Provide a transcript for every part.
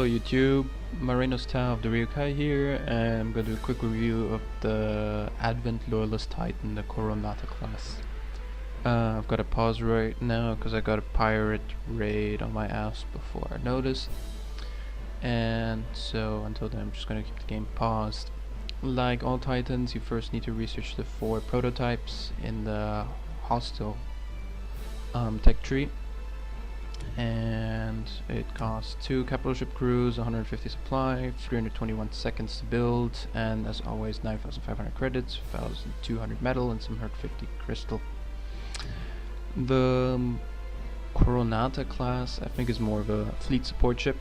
YouTube, Marinus Tau of the Ryukai here, and I'm going to do a quick review of the Advent Loyalist Titan, the Coronata class. I've got to pause right now because I got a pirate raid on my ass before I noticed, and so until then I'm just going to keep the game paused. Like all Titans, you first need to research the 4 prototypes in the hostile tech tree. And it costs 2 capital ship crews, 150 supply, 321 seconds to build, and as always 9,500 credits, 1,200 metal, and some 150 crystal. The Coronata class I think is more of a fleet support ship.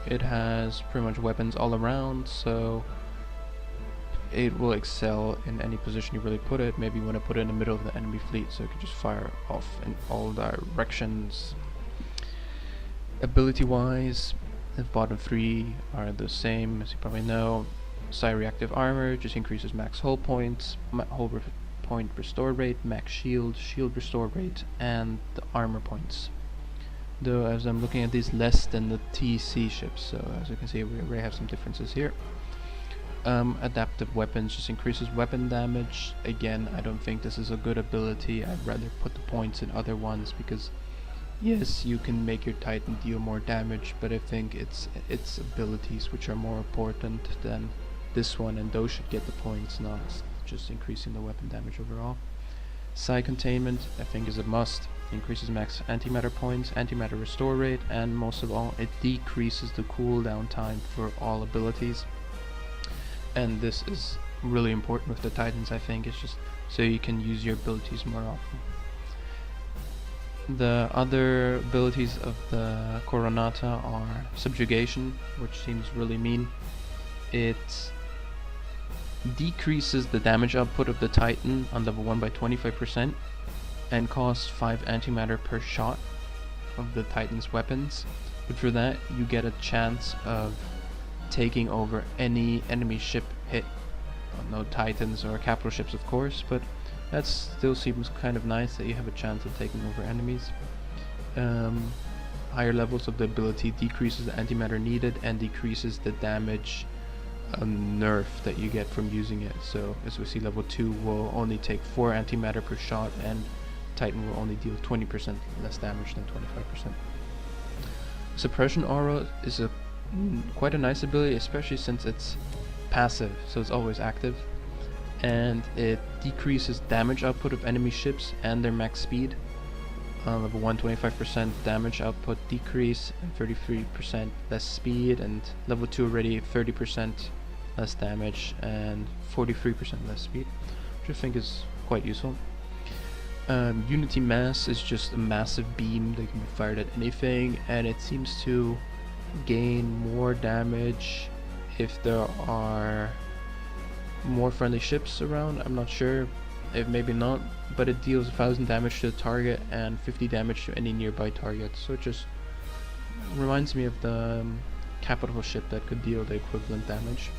It has pretty much weapons all around, so it will excel in any position you really put it. Maybe you want to put it in the middle of the enemy fleet so it can just fire off in all directions. Ability wise, the bottom 3 are the same as you probably know. Psi reactive armor just increases max hull points, point restore rate, max shield restore rate, and the armor points. Though as I'm looking at these, less than the T.E.C ships, so as you can see we already have some differences here. Adaptive weapons just increases weapon damage. Again, I don't think this is a good ability. I'd rather put the points in other ones because yes, you can make your Titan deal more damage, but I think it's abilities which are more important than this one, and those should get the points, not just increasing the weapon damage overall. Psi containment I think is a must. Increases max antimatter points, antimatter restore rate, and most of all it decreases the cooldown time for all abilities. And this is really important with the Titans, I think. It's just so you can use your abilities more often. The other abilities of the Coronata are Subjugation, which seems really mean. It decreases the damage output of the Titan on level 1 by 25% and costs 5 antimatter per shot of the Titan's weapons. But for that you get a chance of taking over any enemy ship hit. No Titans or capital ships of course, but that still seems kind of nice that you have a chance of taking over enemies. Higher levels of the ability decreases the antimatter needed and decreases the damage nerf that you get from using it. So as we see, level 2 will only take 4 antimatter per shot, and Titan will only deal 20% less damage than 25%. Suppression aura is quite a nice ability, especially since it's passive, so it's always active, and it decreases damage output of enemy ships and their max speed. Level 1 25% damage output decrease and 33% less speed, and level 2 already 30% less damage and 43% less speed, which I think is quite useful. Unity mass is just a massive beam that can be fired at anything, and it seems to gain more damage if there are more friendly ships around. I'm not sure, if maybe not, but it deals 1000 damage to the target and 50 damage to any nearby target, so it just reminds me of the capital ship that could deal the equivalent damage.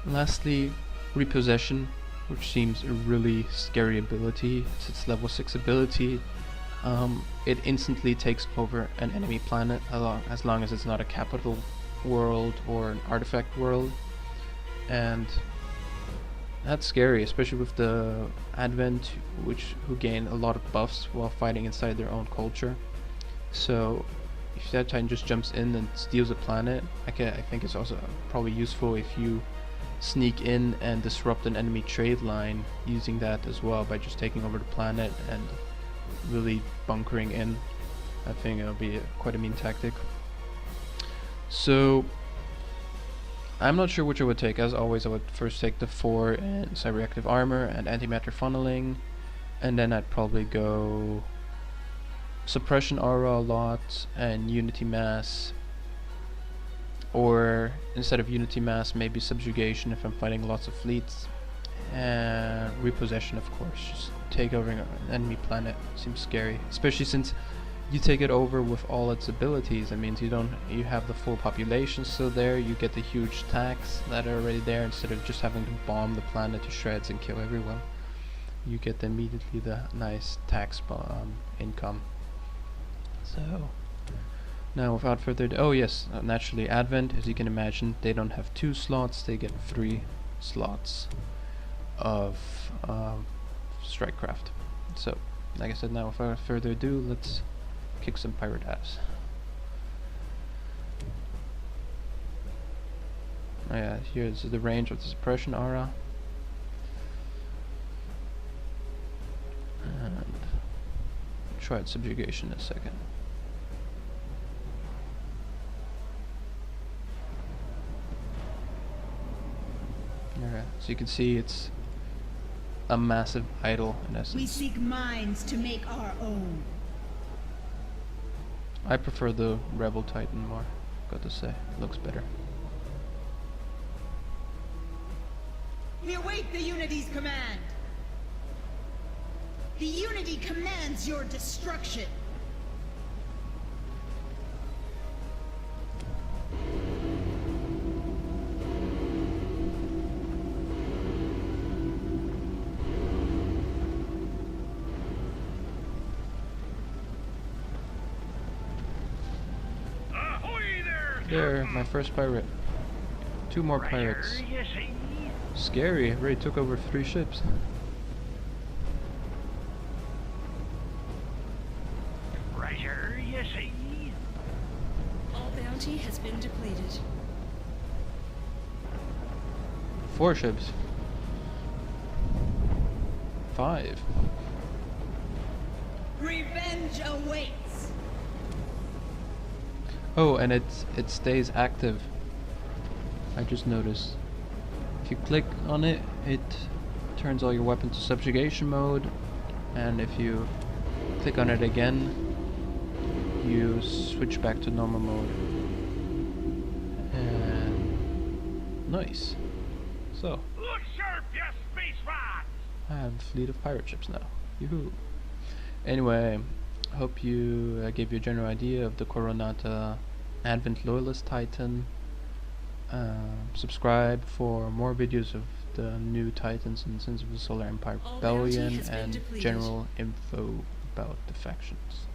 Lastly, repossession, which seems a really scary ability. It's its level 6 ability. It instantly takes over an enemy planet as long as it's not a capital world or an artifact world, and that's scary, especially with the Advent, who gain a lot of buffs while fighting inside their own culture. So if that Titan just jumps in and steals a planet, I think it's also probably useful if you sneak in and disrupt an enemy trade line using that as well by just taking over the planet and really bunkering in. I think it'll be quite a mean tactic. So I'm not sure which I would take. As always, I would first take the 4 and psi reactive armor and antimatter funneling, and then I'd probably go suppression aura a lot and unity mass, or instead of unity mass maybe subjugation if I'm fighting lots of fleets, and repossession of course. Just take over an enemy planet seems scary, especially since you take it over with all its abilities. That means you have the full population still there, you get the huge tax that are already there instead of just having to bomb the planet to shreds and kill everyone. You get immediately the nice tax income. So Now, without further ado, oh yes, naturally Advent, as you can imagine, they don't have 2 slots, they get 3 slots of strikecraft. So, like I said, now without further ado, let's kick some pirate ass. Oh yeah, here's the range of the suppression aura. And try out subjugation in a second. Alright, so you can see it's a massive idol in essence. We seek minds to make our own. I prefer the Rebel Titan more, got to say. Looks better. We await the Unity's command. The Unity commands your destruction. There, my first pirate. 2 more pirates. Scary, already took over 3 ships. Treasure, you see. All bounty has been depleted. 4 ships. 5. Revenge awaits. Oh, and it stays active. I just noticed. If you click on it, it turns all your weapons to subjugation mode, and if you click on it again, you switch back to normal mode. And nice. So Look sharp, you space rods! I have a fleet of pirate ships now. Yoo-hoo. Anyway, hope you gave you a general idea of the Coronata Advent Loyalist Titan. Subscribe for more videos of the new Titans and Sins of the Solar Empire All bounty Rebellion has been and depleted. general info about the factions.